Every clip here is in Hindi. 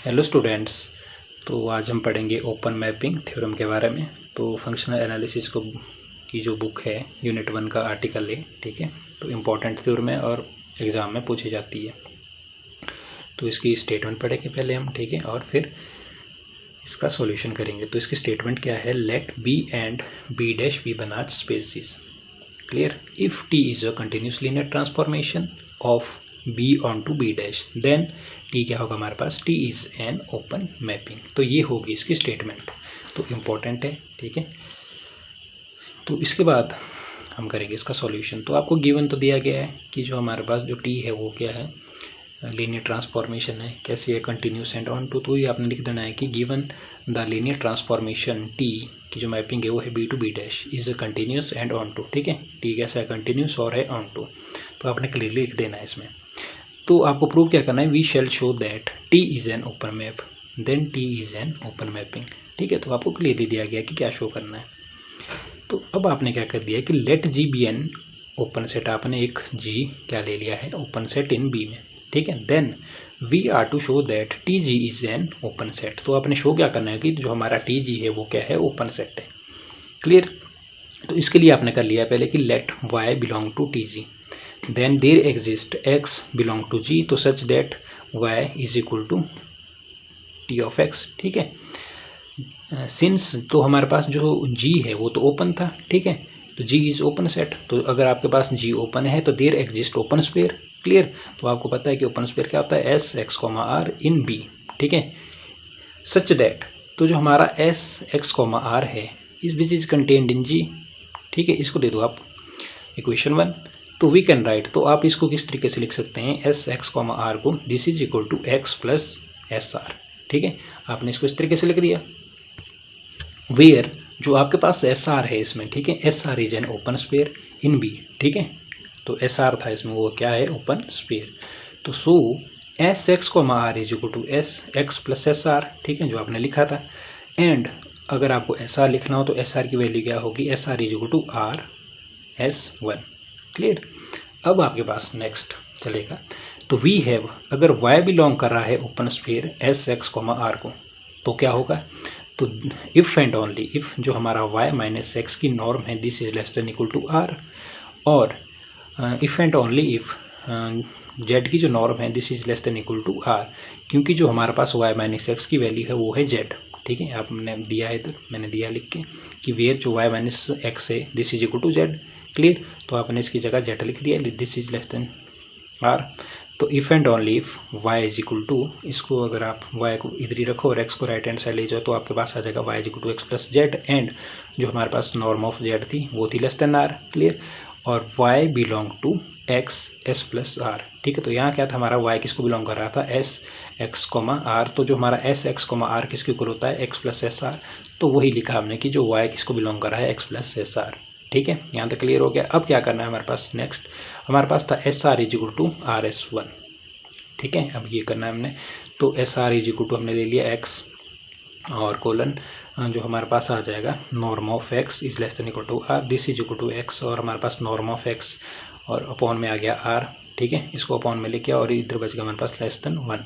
Hello students. तो आज हम पढ़ेंगे ओपन मैपिंग थ्योरम के बारे में। तो फंक्शनल एनालिसिस को की जो बुक है यूनिट 1 का आर्टिकल है, ठीक है। तो इम्पोर्टेंट थ्योरम है और एग्ज़ाम में पूछी जाती है। तो इसकी स्टेटमेंट पढ़ेंगे पहले हम, ठीक है, और फिर इसका सॉल्यूशन करेंगे। तो इसकी स्टेटमेंट क्या है? Let B and B dash B Banach spaces. Clear? If T is a continuous linear transformation of B on to B dash, then T क्या होगा हमारे पास? T is an open mapping. तो ये होगी इसकी स्टेटमेंट। तो इम्पोर्टेंट है, ठीक है। तो इसके बाद हम करेंगे इसका सॉल्यूशन। तो आपको गिवन तो दिया गया है कि जो हमारे पास जो टी है वो क्या है? लीनियर ट्रांसफॉर्मेशन है। कैसी है? Continuous and onto. तो ये आपने लिख देना है कि given the linear transformation T की जो मैपिंग है वो है B to B dash is a continuous and onto, ठीक है। टी कैसा है? कंटिन्यूस और है ऑन टू। तो आपने क्लियरली लिख देना है इसमें। तो आपको प्रूव क्या करना है? We shall show that T is an open map, then T is an open mapping, ठीक है। तो आपको क्लियरली दिया गया कि क्या शो करना है। तो अब आपने क्या कर दिया कि let G be an open set. आपने एक जी क्या ले लिया है? ओपन सेट इन बी में, ठीक है। Then we are to show that T G is an open set. तो आपने शो क्या करना है कि जो हमारा टी जी है वो क्या है? ओपन सेट है। क्लियर? तो इसके लिए आपने कर लिया पहले कि let y belong to T G, then there exist x belong to G, तो such that y is equal to T of x, ठीक है। सिंस तो हमारे पास जो जी है वो तो ओपन था, ठीक है। तो जी इज ओपन सेट। तो अगर आपके पास जी ओपन है तो there exist open spare. Clear? तो आपको पता है कि ओपन स्पेयर क्या होता है? S x comma r in B, ठीक है। सच दैट, तो जो हमारा एस एक्स कॉमा आर है इस विच इज कंटेन्ड इन जी, ठीक है। इसको दे दो आप इक्वेशन 1। तो वी कैन राइट, तो आप इसको किस तरीके से लिख सकते हैं? एस एक्स कॉमा आर को this is equal to x plus S r, ठीक है। आपने इसको इस तरीके से लिख दिया। वेयर जो आपके पास एस आर है इसमें, ठीक है, S r is an open sphere in B, ठीक है। तो एस आर था इसमें, वो क्या है? Open sphere. तो सो एस एक्स को r is equal to S x plus S r, ठीक है, जो आपने लिखा था। एंड अगर आपको एस आर लिखना हो तो एस आर की वैल्यू क्या होगी? S r is equal to r S one. Clear? अब आपके पास नेक्स्ट चलेगा। तो वी हैव, अगर वाई बिलोंग कर रहा है open sphere S x comma r को, तो क्या होगा? तो इफ़ एंड ओनली इफ़ जो हमारा y माइनस एक्स की नॉर्म है this is less than equal to r, और if and only if z की जो नॉर्म है this is less than equal to r, क्योंकि जो हमारे पास y माइनस एक्स की वैल्यू है वो है z, ठीक है। आपने दिया है इधर, मैंने दिया लिख के कि वेयर जो y माइनस एक्स है this is equal to z। Clear? तो आपने इसकी जगह z लिख दिया, this is less than r. तो if and only if y is equal to, इसको अगर आप y को इधर ही रखो और x को राइट हैंड साइड ले जाओ तो आपके पास आ जाएगा y is equal to x plus z, and जो हमारे पास नॉर्म ऑफ z थी वो थी लेस देन आर। क्लियर? और y belong to x S plus r, ठीक है। तो यहाँ क्या था हमारा? y किसको बिलोंग कर रहा था? S x comma r. तो जो हमारा एस एक्स कोमा आर किसके इक्वल होता है? X plus S r. तो वही लिखा हमने कि जो y किसको बिलोंग कर रहा है? एक्स प्लस एस आर, ठीक है। यहाँ तक क्लियर हो गया। अब क्या करना है हमारे पास? नेक्स्ट हमारे पास था S r is equal to r S one, ठीक है। अब ये करना है हमने। तो S r is equal to हमने ले लिया एक्स और कोलन जो हमारे पास आ जाएगा norm of x is less than equal to r, this is equal to x, और हमारे पास नॉर्म ऑफ एक्स और अपॉन में आ गया आर, ठीक है। इसको अपॉन में लेके और इधर बच गया हमारे पास लेस देन वन,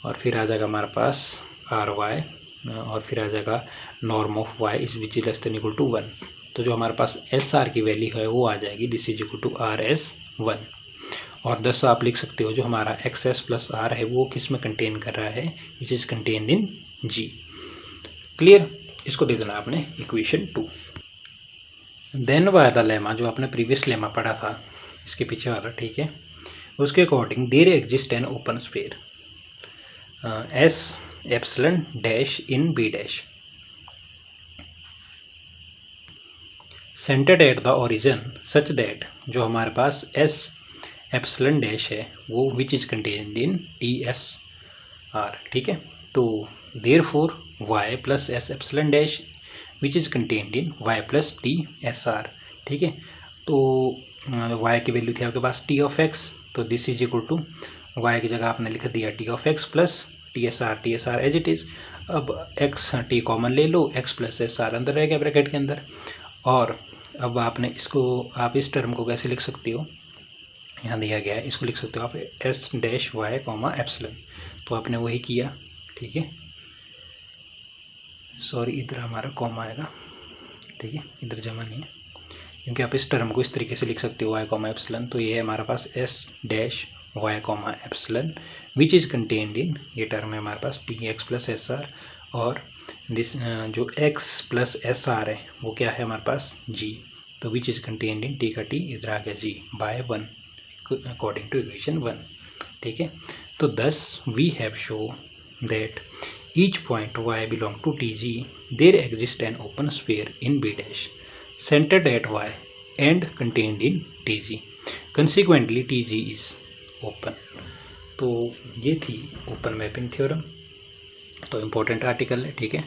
और फिर आ जाएगा हमारे पास आर वाई, और फिर आ जाएगा norm of y is which is less than equal to one. तो जो हमारे पास एस आर की वैल्यू है वो आ जाएगी this is equal to r S one. और 10 आप लिख सकते हो जो हमारा एक्स एस प्लस आर है वो किस में कंटेन कर रहा है? Which is contained in G. Clear? इसको दे देना आपने equation 2। Then by the lemma, जो आपने प्रीवियस लेमा पढ़ा था इसके पीछे वाला, ठीक है, उसके according there exist an open sphere S epsilon dash in B dash centered at the origin such that, जो हमारे पास एस एप्सिलॉन डैश है वो which is contained in T S r, ठीक है। तो therefore y plus S epsilon dash which is contained in y plus T S r, ठीक है। तो वाई की वैल्यू थी आपके पास टी ऑफ एक्स, तो this is equal to y की जगह आपने लिख दिया T of x plus T S r as it is. अब एक्स टी कॉमन ले लो, एक्स प्लस एस आर अंदर रह गया ब्रैकेट के अंदर, और अब आपने इसको, आप इस टर्म को कैसे लिख सकते हो? यहाँ दिया गया है, इसको लिख सकते हो आप S dash y comma epsilon. तो आपने वही किया, ठीक है। सॉरी, इधर हमारा कॉमा आएगा, ठीक है, इधर जमा नहीं है, क्योंकि आप इस टर्म को इस तरीके से लिख सकते हो वाई कॉमा एप्सिलॉन। तो ये है हमारे पास S dash y comma epsilon which is contained in, ये टर्म है हमारे पास T x plus S r, और दिस जो एक्स प्लस एस आर है वो क्या है हमारे पास जी, तो which is contained in T का टी इधर आ गया G by 1 according to equation 1, ठीक है। तो thus we have shown that each point y belong to Tg, there exists an open sphere in B dash centered at y and contained in Tg. Consequently Tg is open. तो ये थी ओपन मैपिंग थ्योरम, तो इम्पोर्टेंट आर्टिकल है, ठीक है।